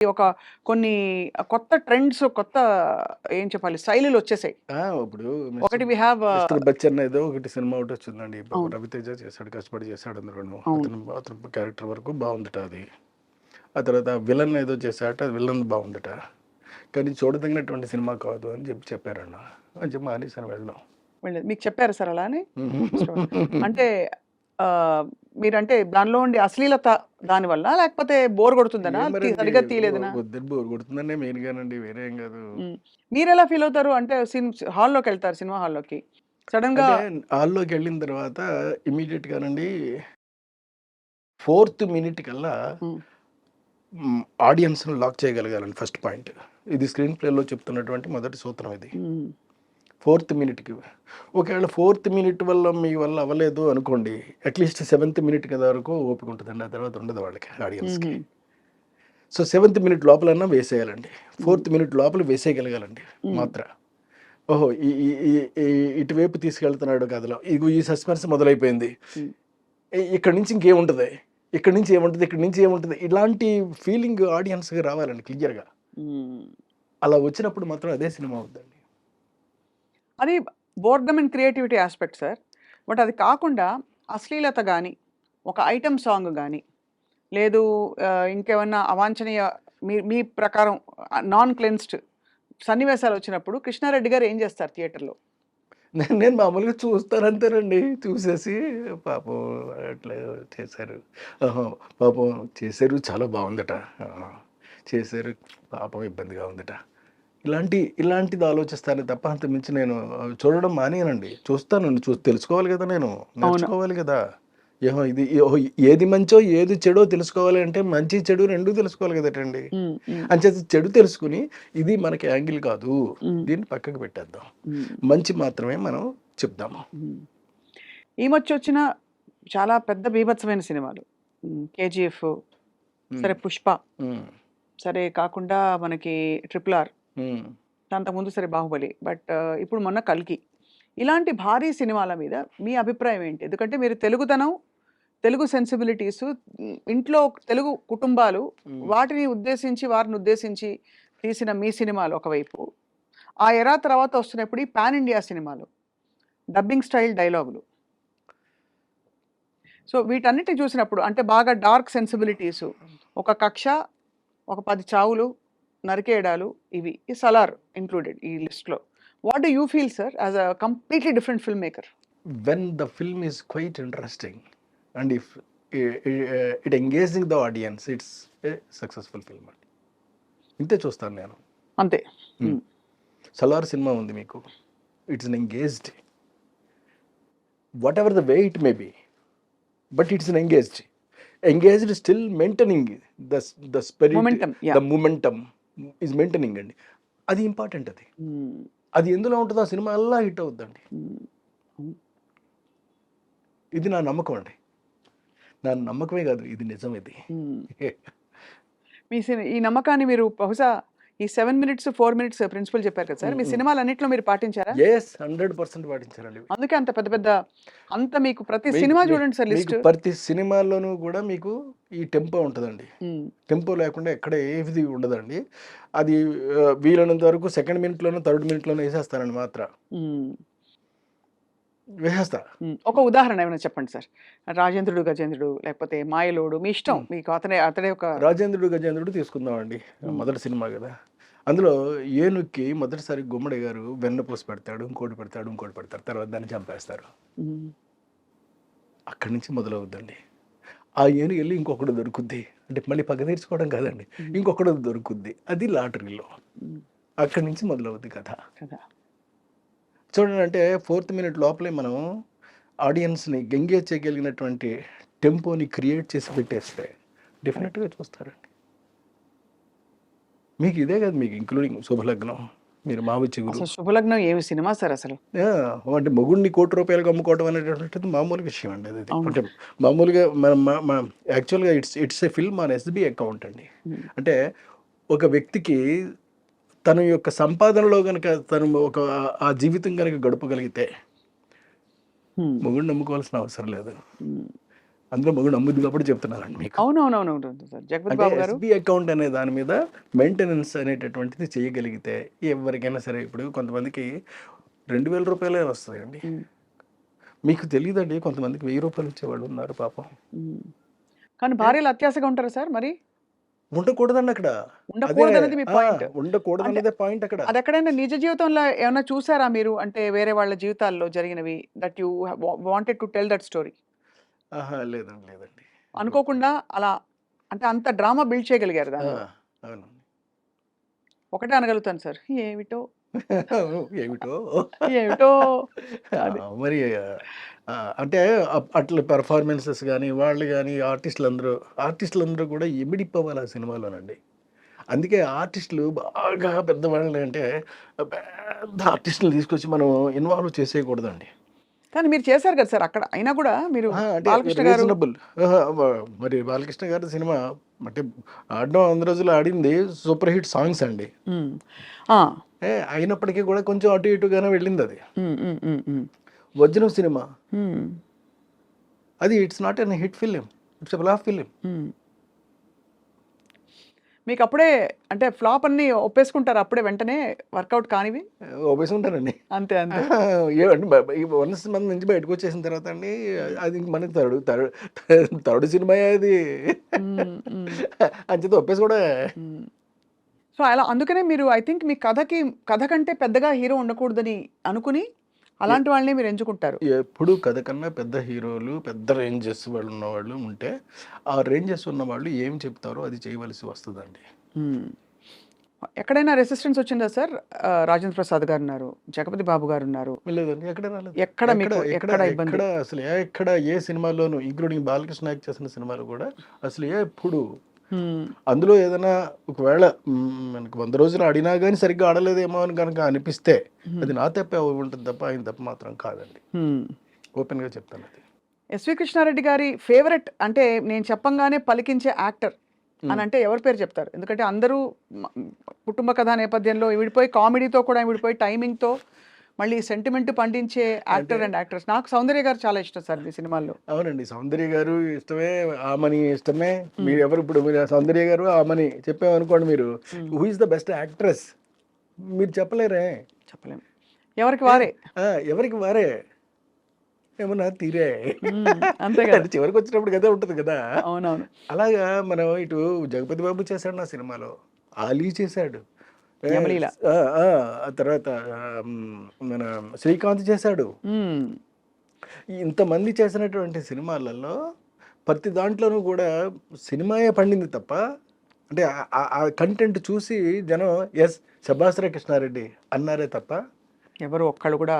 ఒక కొన్ని కొత్త ట్రెండ్స్, కొత్త ఏం చెప్పాలి శైలులొచ్చేసాయి. ఇప్పుడు ఒకటి వి హావ్ మిస్టర్ బచ్చన్ ఏదో ఒకటి సినిమా ఒకటి వచ్చిందండి. అవును. రవితేజ చేశాడు, కష్టపడి చేశాడు అందులోను. అవును. అతను క్యారెక్టర్ వరకు బాగుందట అది. ఆ తర్వాత విలన్ ఏదో చేశాట, విలన్ బాగుందట. కానీ చూడదగినటువంటి సినిమా కాదు అని చెప్పారన్న. అని చెప్పి మానేశాను వెళ్ళడం. మీకు చెప్పారా సార్ అలా అని? అంటే మీరంటే దానిలో ఉండే అశ్లీలత దానివల్ల లేకపోతే బోర్ కొడుతుందనా? మరండి సరిగ్గా తీయలేదనా? వద్దని బోర్ కొడుతుందండి మెయిన్గానండి, వేరే ఏం కాదు. మీరెలా ఫీల్ అవుతారు? అంటే హాల్లోకెళ్తారు సినిమా హాల్లోకి. సడెన్‌గా అంటే హాల్లోకి వెళ్ళిన తర్వాత ఇమీడియట్గానండి 4th మినిట్ కల్లా హ్మ్. ఆడియన్స్ని లాక్ చేయగలగాలండి ఫస్ట్ పాయింట్. ఇది స్క్రీన్ ప్లేలో చెప్తున్నటువంటి మొదటి సూత్రం ఇది. హ్మ్. 4th మినిట్కి ఒకవేళ 4th మినిట్ వల్ల మీ వల్ల అవ్వలేదు అనుకోండి, అట్లీస్ట్ 7th మినిట్ కదా వరకు ఓపిక ఉంటుందండి. ఆ తర్వాత ఉండదు వాళ్ళకి, ఆడియన్స్కి. హుహు. సో 7th మినిట్ లోపలన్నా వేసేయాలండి. 4th మినిట్ లోపల వేసేయగలగాలండి హ్మ్. మాత్ర. ఓహో ఈ ఈ ఈ- ఈ- ఇటువైపు తీసుకెళ్తున్నాడు కథలో, ఇగో ఈ సస్పెన్స్ మొదలైపోయింది, హ్మ్. ఇక్కడ నుంచి ఇంకేముంటుంది, ఇక్కడ నుంచి ఏముంటుంది, ఇక్కడ నుంచి ఏముంటుంది, ఇలాంటి ఫీలింగ్ ఆడియన్స్కి రావాలండి క్లియర్గా. హ్మ్. అలా వచ్చినప్పుడు మాత్రం అదే సినిమా అవుతుందండి. అది boredom and creativity aspect sir. But అది కాకుండా అశ్లీలత గాని, ఒక ఐటెమ్ సాంగ్ గాని, లేదు ఇంకేమన్నా అవాంఛనీయ మీ మీ ప్రకారం నాన్ క్లెన్స్డ్ సన్నివేశాలొచ్చినప్పుడు కృష్ణారెడ్డి గారు ఏం చేస్తారు థియేటర్‌లో? నేను మామూలుగా చూస్తానంతేనండి. చూసేసి పాపం అట్లా చేశారు. ఆహా! పాపం చేశారు, చాలా బావుందట. ఆహా! చేశారు, పాపం ఇబ్బందిగా ఉందట. ఇలాంటిది ఆలోచిస్తానే తప్ప అంతకు మించి నేను చూడడం మానేయనండి. చూస్తానండి. చూసి తెలుసుకోవాలి కదా నేను. అవును. నేర్చుకోవాలి కదా! ఓహో! ఏది మంచో, ఏది చెడో తెలుసుకోవాలి అంటే మంచి, చెడు 2 తెలుసుకోవాలి కదటండి. హ్మ్. హ్మ్. అంచేత చెడు తెలుసుకొని, ఇది మనకి యాంగిల్ కాదు, హ్మ్. దీన్ని పక్కకు పెట్టేద్దాం, హ్మ్. మంచి మాత్రమే మనం చెప్దాము. హ్మ్. ఈ మధ్యొచ్చిన చాలా పెద్ద బీభత్సమైన సినిమాలు. 'కేజీఎఫ్', హ్మ్. సరే 'పుష్ప', హ్మ్. సరే కాకుండా మనకి 'ట్రిపుల్ ఆర్', హ్మ్. అంతకుముందు సరే 'బాహుబలి'. బట్ ఇప్పుడు మొన్న 'కల్కి'. ఇలాంటి భారీ సినిమాల మీద మీ అభిప్రాయం ఏంటి? ఎందుకంటే మీరు తెలుగుదనం, తెలుగు సెన్సిబిలిటీసు ఇంట్లో తెలుగు కుటుంబాలు హ్మ్. వారిని ఉద్దేశించి తీసిన మీ సినిమాలు ఒకవైపు. ఆ ఎరా తర్వాత వస్తున్నప్పుడు ఈ పాన్ ఇండియా సినిమాలు. డబ్బింగ్ స్టైల్ డైలాగులు. సో, వీటన్నిటిని చూసినప్పుడు అంటే బాగా డార్క్ సెన్సిబిలిటీసు, ఒక కక్ష, ఒక 10 చావులు, నరికేయడాలు ఇవి. ఈ 'సలార్' ఇంక్లూడెడ్ ఈ లిస్ట్‌లో. What do you feel sir as a completely different film maker? When the film is quite interesting and if it engaging the audience, it's a successful film అండి. ఇంతే చూస్తాను నేను. అంతే. హ్మ్. 'సలార్' సినిమా ఉంది మీకు. It's engaged. What ever the way it may be, but it's engaged still maintaining the spirit, momentum. The yeah! Momentum is maintaining అండి. అది ఇంపార్టెంట్. అది హ్మ్. అది ఎందులో ఉంటుందో ఆ సినిమా అలా హిట్ అవుద్దండి. హ్మ్. హ్మ్. ఇది నా నమ్మకం అండి. నా నమ్మకమే కాదు, ఇది నిజం ఇది. హ్మ్. ఈ నమ్మకాన్ని మీరు బహుశా ఈ 7 మినిట్స్, 4 మినిట్స్ ప్రిన్సిపల్ చెప్పారు కదా సార్. మీ సినిమాలన్నిట్లో మీరు పాటించారా? యెస్, 100% పాటించారండి. అందుకే అంత పెద్ద పెద్ద అంత మీకు ప్రతి మీకు సినిమా మీ చూడండి సార్ మీకు లిస్ట్. ప్రతి సినిమాల్లోనూ కూడా మీకు ఈ టెంపో ఉంటదండి. హ్మ్. టెంపో లేకుండా ఎక్కడ ఏది ఉండదండి. అది వీలైనంత వరకు సెకండ్ మినిట్‌లోనో, థర్డ్ మినిట్‌లోనో ఏసేస్తానండి మాత్ర. హ్మ్. వేసేస్తా. హ్మ్. ఒక ఉదాహరణ ఏమైనా చెప్పండి సార్. 'రాజేంద్రుడు గజేంద్రుడు' లేకపోతే 'మాయలోడు' మీ ఇష్టం. హ్మ్. మీకు అతనే అతడే ఒక 'రాజేంద్రుడు గజేంద్రుడు' తీసుకుందామండి. హ్మ్. మొదటి సినిమా గదా! అందులో ఏనుగుకి మొదటిసారి గుమ్మడి గారు వెన్నపూస పెడతాడు, ఇంకోటి పెడతాడు, ఇంకోటి పెడతారు. తర్వాత దాన్ని చంపేస్తారు. హ్మ్. అక్కడి నుంచి మొదలవుద్దండి. ఆ ఏనుగెళ్ళి ఇంకొకడు దొరుకుద్ది. అంటే మళ్ళీ పగ తీర్చుకోవడం కాదండి. హ్మ్. ఇంకొకడు దొరుకుద్ది. అది లాటరీలో. హ్మ్. అక్కడి నుంచి మొదలవుద్ది కథ. కదా! చూడండి, అంటే 4th మినిట్ లోపలే మనం ఆడియన్స్‌ని ఎంగేజ్ చేయగలిగినటువంటి టెంపోని క్రియేట్ చేసి పెట్టేస్తే కరెక్ట్. డెఫినిట్‌గా చూస్తారండి. మీకు ఇదే కాదు, మీకు ఇంక్లూడింగ్ 'శుభలగ్నం', మీరు 'మావి చిగురు'. అసలు 'శుభలగ్నం' ఏమి సినిమా సార్ అసలు. అంటే మొగుడిని ₹1,00,00,000కి అమ్ముకోవడం అనేటటువంటిది మామూలు విషయం అండి అది. అవును. అంటే మామూలుగా మన మ మ యాక్చువల్‌గా it's a film on SB account అండి. హ్మ్. అంటే ఒక వ్యక్తికి తన యొక్క సంపాదనలో గనక తను ఆ జీవితం గనక గడపగలిగితే హ్మ్. మొగుడిని నమ్ముకోవాల్సిన అవసరం లేదు. హ్మ్. అందులో మగడు నమ్ముద్ది కాబట్టి చెప్తున్నానండి మీకు. అవునవునవునవును సార్. జగపతి అంటే బాబు గారు. ఎస్బీ అకౌంట్ అనే దాని మీద మెయింటెనెన్స్ అనేటటువంటిది చేయగలిగితే ఎవరికైనా సరే, ఇప్పుడు కొంతమందికి 2,000 రూపాయలే వస్తాయండి. హ్మ్. మీకు తెలియదండి, కొంతమందికి 1000 రూపాయలు ఇచ్చేవాళ్ళు ఉన్నారు పాపం. హ్మ్. కానీ భార్యలు అత్యాశగా ఉంటారా సార్ మరి? ఉండకూడదండి అక్కడ. అదే ఉండకూడదనేది మీ పాయింట్. అంటే ఉండకూడదన్నదే పాయింట్ అక్కడ. అదెక్కడైనా నిజ జీవితంలో ఏమన్నా చూసారా మీరు? అంటే వేరే వాళ్ళ జీవితాల్లో జరిగినవి that you wanted to tell that story. ఆహా! లేదండి, లేదండి. అనుకోకుండా అలా అంటే అంత డ్రామా బిల్డ్ చేయగలిగారు ఆ! దానిలో. అవునండి. ఒకటే అనగలుగుతాను సార్. ఏమిటో, ఏమిటో. ఏమిటో ఆ! అది. మరి అంటే అట్లా పెర్ఫార్మెన్సెస్ గాని, వాళ్ళు గాని, ఆర్టిస్టులందరూ కూడా ఇమిడిపోవాలి ఆ సినిమాలోనండి. అందుకే ఆర్టిస్టులు బాగా పెద్దవాళ్ళు అంటే పెద్ద ఆర్టిస్టులు తీసుకొచ్చి మనం ఇన్వాల్వ్ చేసేయకూడదండి. కానీ మీరు చేశారు కదా సార్ అక్కడ. అయినా కూడా మీరు అంటే బాలకృష్ణ గారు. రీజనబుల్. మరి బాలకృష్ణ గారి సినిమా అంటే ఆడడం వంద రోజులు ఆడింది సూపర్ హిట్ సాంగ్స్ అండి. హ్మ్. ఆ! అయినప్పటికీ కూడా కొంచెం అటు ఇటుగానే వెళ్ళింది అది. హ్మ్. హ్మ్. హ్మ్. హ్మ్. వజ్రం సినిమా హ్మ్. అది it's not an hit film, it's a flop film. హ్మ్. మీకప్పుడే అంటే ఫ్లాప్ అన్నీ ఒప్పేసుకుంటారా అప్పుడే వెంటనే వర్కౌట్ కానివి? ఒప్పేసి ఉంటానండి. అంతే. అంతే. ఏమండి ఈ వన్స్ మంత్ నుంచి బయటకు వచ్చేసిన తర్వాత అండి, అది ఇంక మనకి థర్డ్ సినిమాయే అది. హ్మ్. హ్మ్. అంచేత ఒప్పేసి కూడా. హ్మ్. సో, అలా అందుకనే మీరు ఐ థింక్ మీ కథ కంటే పెద్దగా హీరో ఉండకూడదని అనుకుని, అలాంటి వాళ్ళనే మీరు ఎంచుకుంటారు. ఎప్పుడు కథ కన్నా పెద్ద హీరోలు, పెద్ద రేంజెస్ వాళ్ళు ఉన్నవాళ్ళు ఉంటే, ఆ రేంజెస్ ఉన్నవాళ్ళు ఏం చెప్తారో అది చేయవలసి వస్తుందండి. హ్మ్. ఎక్కడైనా రెసిస్టెన్స్ వచ్చిందా సార్? 'రాజేంద్ర ప్రసాద్' గారున్నారు. 'జగపతి బాబు' గారున్నారు. లేదండి, ఎక్కడ రాలేదు. ఎక్కడ ఎక్కడ మీకు ఎక్కడ ఎక్కడ ఎక్కడ ఇబ్బంది? అసలు ఎక్కడ ఏ సినిమాలోనూ ఇంక్లూడింగ్ బాలకృష్ణ యాక్ట్ చేసిన సినిమాలు కూడా అసలు ఎప్పుడు హ్మ్. అందులో ఏదైనా ఒకవేళ మనకు 100 రోజులు ఆడినా కానీ సరిగ్గా ఆడలేదేమో అని కనుక అనిపిస్తే హ్మ్. అది నా తప్పే అయి ఉంటుంది తప్ప ఆయన తప్ప మాత్రం కాదండి. హ్మ్. ఓపెన్గా చెప్తాను అది. ఎస్వి కృష్ణారెడ్డి గారి ఫేవరెట్ అంటే నేను చెప్పంగానే పలికించే యాక్టర్ అని అంటే ఎవరి పేరు చెప్తారు? ఎందుకంటే అందరూ మ- కుటుంబ కథా నేపథ్యంలో విడిపోయి కామెడీతో కూడా విడిపోయి టైమింగ్తో మళ్ళీ సెంటిమెంట్ పండించే అంటే యాక్టర్ అండ్ యాక్ట్రెస్. నాకు సౌందర్య గారు చాలా ఇష్టం సార్ మీ సినిమాల్లో. అవునండి, సౌందర్య గారు ఇష్టమే, ఆమని ఇష్టమే. హ్మ్. మీరు ఎవరు ఇప్పుడు మీరు సౌందర్య గారు ఆమని చెప్పామనుకోండి, మీరు హ్మ్. Who is the best actress మీరు చెప్పలేరే. చెప్పలేం. ఎవరికి ఏ, వారే. ఎవరికి వారే ఏమన్నా తీరే. హ్మ్. అంతే కదా. అంటే చివరికి వచ్చినప్పుడు కదా ఉంటుంది కదా. అవునవును. అలాగా మనం ఇటు జగపతి బాబు చేశాడు నా సినిమాలో, ఆలీ చేశాడు, ఏ, యమలీల. ఆ, ఆ, ఆ తర్వాత మన శ్రీకాంత్ చేశాడు. హ్మ్. ఇంతమంది చేసినటువంటి సినిమాలలో ప్రతి దాంట్లోనూ కూడా సినిమాయే పండింది తప్ప, అంటే ఆ కంటెంట్ చూసి జనం ఎస్ శభాస్ రే కృష్ణారెడ్డి అన్నారే తప్ప ఎవరు ఒక్కళ్ళు కూడా